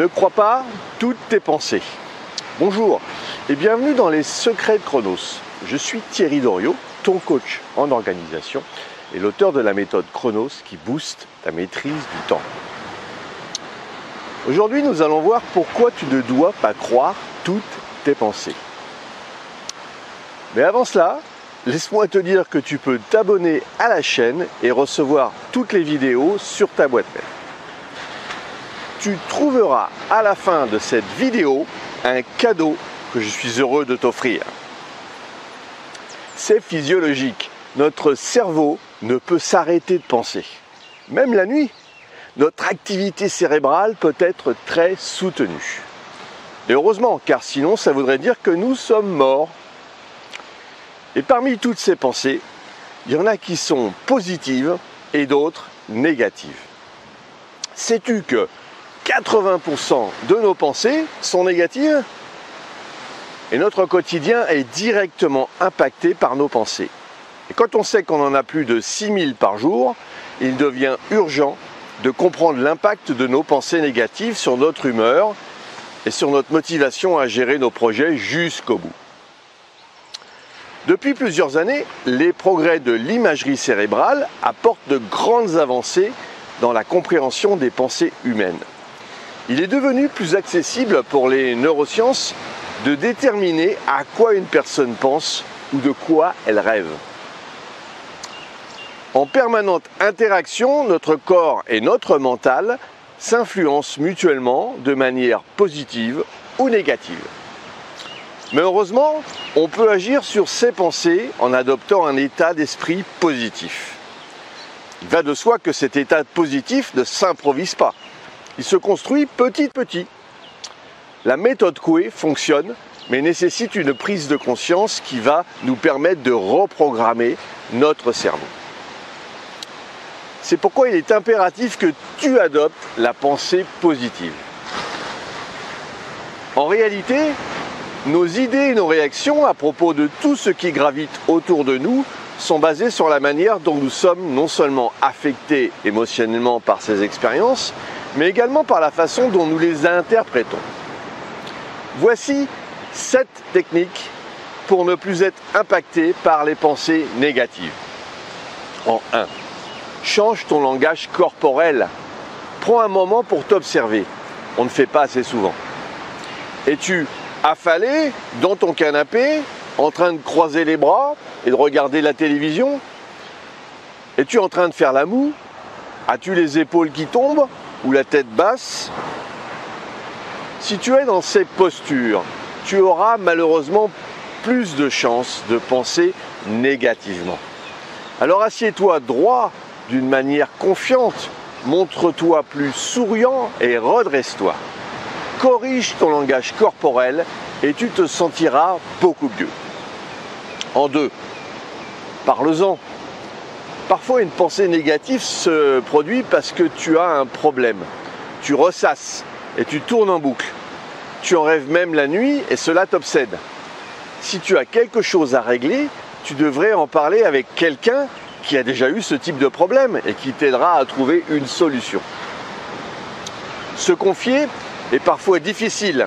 Ne crois pas toutes tes pensées. Bonjour et bienvenue dans les secrets de Chronos. Je suis Thierry Doriot, ton coach en organisation et l'auteur de la méthode Chronos qui booste ta maîtrise du temps. Aujourd'hui, nous allons voir pourquoi tu ne dois pas croire toutes tes pensées. Mais avant cela, laisse-moi te dire que tu peux t'abonner à la chaîne et recevoir toutes les vidéos sur ta boîte mail. Tu trouveras à la fin de cette vidéo un cadeau que je suis heureux de t'offrir. C'est physiologique. Notre cerveau ne peut s'arrêter de penser. Même la nuit, notre activité cérébrale peut être très soutenue. Et heureusement, car sinon ça voudrait dire que nous sommes morts. Et parmi toutes ces pensées, il y en a qui sont positives et d'autres négatives. Sais-tu que 80% de nos pensées sont négatives? Et notre quotidien est directement impacté par nos pensées. Et quand on sait qu'on en a plus de 6000 par jour, il devient urgent de comprendre l'impact de nos pensées négatives sur notre humeur et sur notre motivation à gérer nos projets jusqu'au bout. Depuis plusieurs années, les progrès de l'imagerie cérébrale apportent de grandes avancées dans la compréhension des pensées humaines. Il est devenu plus accessible pour les neurosciences de déterminer à quoi une personne pense ou de quoi elle rêve. En permanente interaction, notre corps et notre mental s'influencent mutuellement de manière positive ou négative. Mais heureusement, on peut agir sur ces pensées en adoptant un état d'esprit positif. Il va de soi que cet état positif ne s'improvise pas. Il se construit petit à petit. La méthode Coué fonctionne, mais nécessite une prise de conscience qui va nous permettre de reprogrammer notre cerveau. C'est pourquoi il est impératif que tu adoptes la pensée positive. En réalité, nos idées et nos réactions à propos de tout ce qui gravite autour de nous sont basées sur la manière dont nous sommes non seulement affectés émotionnellement par ces expériences, mais également par la façon dont nous les interprétons. Voici 7 techniques pour ne plus être impacté par les pensées négatives. En 1. Change ton langage corporel. Prends un moment pour t'observer. On ne fait pas assez souvent. Es-tu affalé dans ton canapé, en train de croiser les bras et de regarder la télévision? Es-tu en train de faire la moue? As-tu les épaules qui tombent ou la tête basse? Si tu es dans ces postures, tu auras malheureusement plus de chances de penser négativement. Alors assieds-toi droit d'une manière confiante, montre-toi plus souriant et redresse-toi. Corrige ton langage corporel et tu te sentiras beaucoup mieux. En 2, parle-en. Parfois, une pensée négative se produit parce que tu as un problème. Tu ressasses et tu tournes en boucle. Tu en rêves même la nuit et cela t'obsède. Si tu as quelque chose à régler, tu devrais en parler avec quelqu'un qui a déjà eu ce type de problème et qui t'aidera à trouver une solution. Se confier est parfois difficile,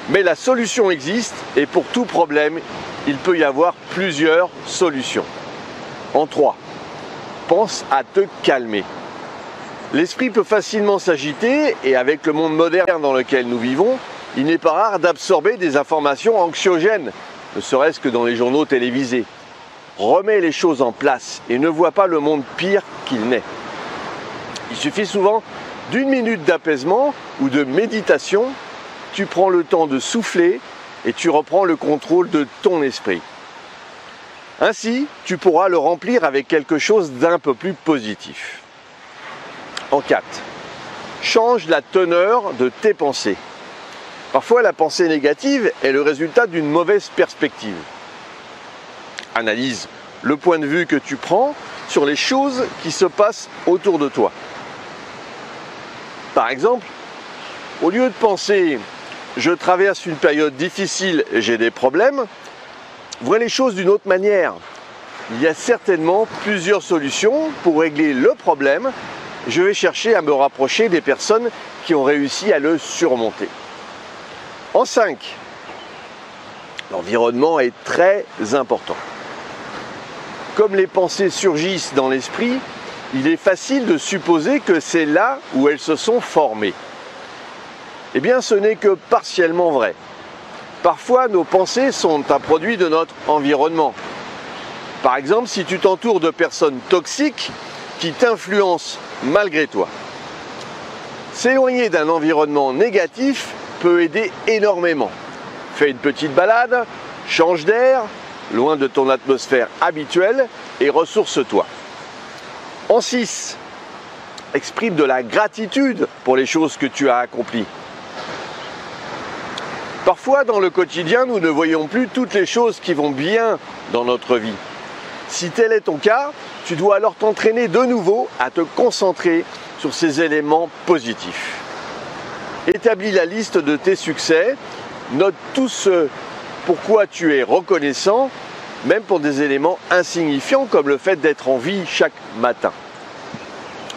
mais la solution existe et pour tout problème, il peut y avoir plusieurs solutions. En 3, pense à te calmer. L'esprit peut facilement s'agiter et avec le monde moderne dans lequel nous vivons, il n'est pas rare d'absorber des informations anxiogènes, ne serait-ce que dans les journaux télévisés. Remets les choses en place et ne vois pas le monde pire qu'il n'est. Il suffit souvent d'1 minute d'apaisement ou de méditation, tu prends le temps de souffler et tu reprends le contrôle de ton esprit. Ainsi, tu pourras le remplir avec quelque chose d'un peu plus positif. En 4, change la teneur de tes pensées. Parfois, la pensée négative est le résultat d'une mauvaise perspective. Analyse le point de vue que tu prends sur les choses qui se passent autour de toi. Par exemple, au lieu de penser « je traverse une période difficile et j'ai des problèmes », vois les choses d'une autre manière. Il y a certainement plusieurs solutions pour régler le problème. Je vais chercher à me rapprocher des personnes qui ont réussi à le surmonter. En 5, l'environnement est très important. Comme les pensées surgissent dans l'esprit, il est facile de supposer que c'est là où elles se sont formées. Eh bien, ce n'est que partiellement vrai. Parfois, nos pensées sont un produit de notre environnement. Par exemple, si tu t'entoures de personnes toxiques qui t'influencent malgré toi. S'éloigner d'un environnement négatif peut aider énormément. Fais une petite balade, change d'air, loin de ton atmosphère habituelle et ressource-toi. En 6, exprime de la gratitude pour les choses que tu as accomplies. Parfois, dans le quotidien, nous ne voyons plus toutes les choses qui vont bien dans notre vie. Si tel est ton cas, tu dois alors t'entraîner de nouveau à te concentrer sur ces éléments positifs. Établis la liste de tes succès, note tout ce pourquoi tu es reconnaissant, même pour des éléments insignifiants comme le fait d'être en vie chaque matin.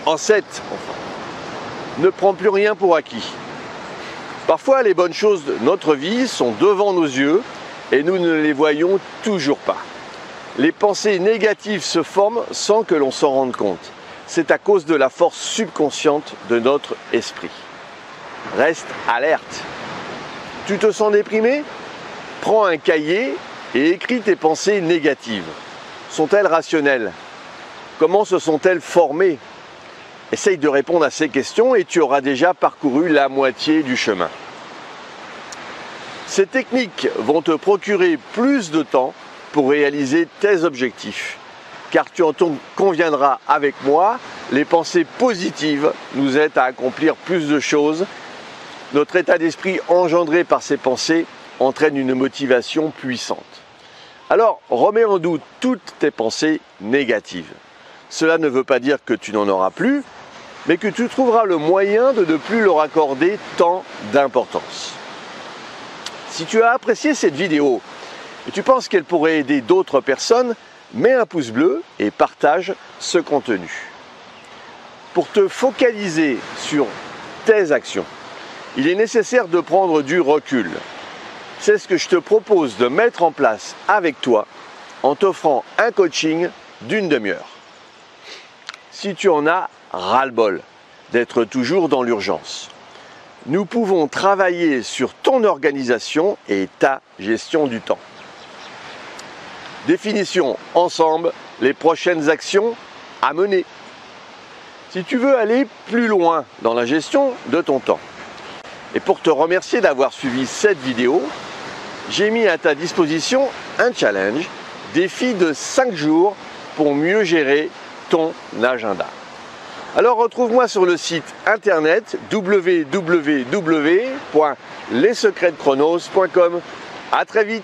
En 7, enfin, ne prends plus rien pour acquis. Parfois, les bonnes choses de notre vie sont devant nos yeux et nous ne les voyons toujours pas. Les pensées négatives se forment sans que l'on s'en rende compte. C'est à cause de la force subconsciente de notre esprit. Reste alerte. Tu te sens déprimé ? Prends un cahier et écris tes pensées négatives. Sont-elles rationnelles ? Comment se sont-elles formées ? Essaye de répondre à ces questions et tu auras déjà parcouru la moitié du chemin. Ces techniques vont te procurer plus de temps pour réaliser tes objectifs. Car tu en conviendras avec moi, les pensées positives nous aident à accomplir plus de choses. Notre état d'esprit engendré par ces pensées entraîne une motivation puissante. Alors, remets en doute toutes tes pensées négatives. Cela ne veut pas dire que tu n'en auras plus, mais que tu trouveras le moyen de ne plus leur accorder tant d'importance. Si tu as apprécié cette vidéo et tu penses qu'elle pourrait aider d'autres personnes, mets un pouce bleu et partage ce contenu. Pour te focaliser sur tes actions, il est nécessaire de prendre du recul. C'est ce que je te propose de mettre en place avec toi en t'offrant un coaching d'une demi-heure. Si tu en as ras-le-bol d'être toujours dans l'urgence, nous pouvons travailler sur ton organisation et ta gestion du temps. Définissons ensemble les prochaines actions à mener. Si tu veux aller plus loin dans la gestion de ton temps, et pour te remercier d'avoir suivi cette vidéo, j'ai mis à ta disposition un challenge, défi de 5 jours pour mieux gérer ton agenda. Alors retrouve-moi sur le site internet www.lessecretsdechronos.com. À très vite.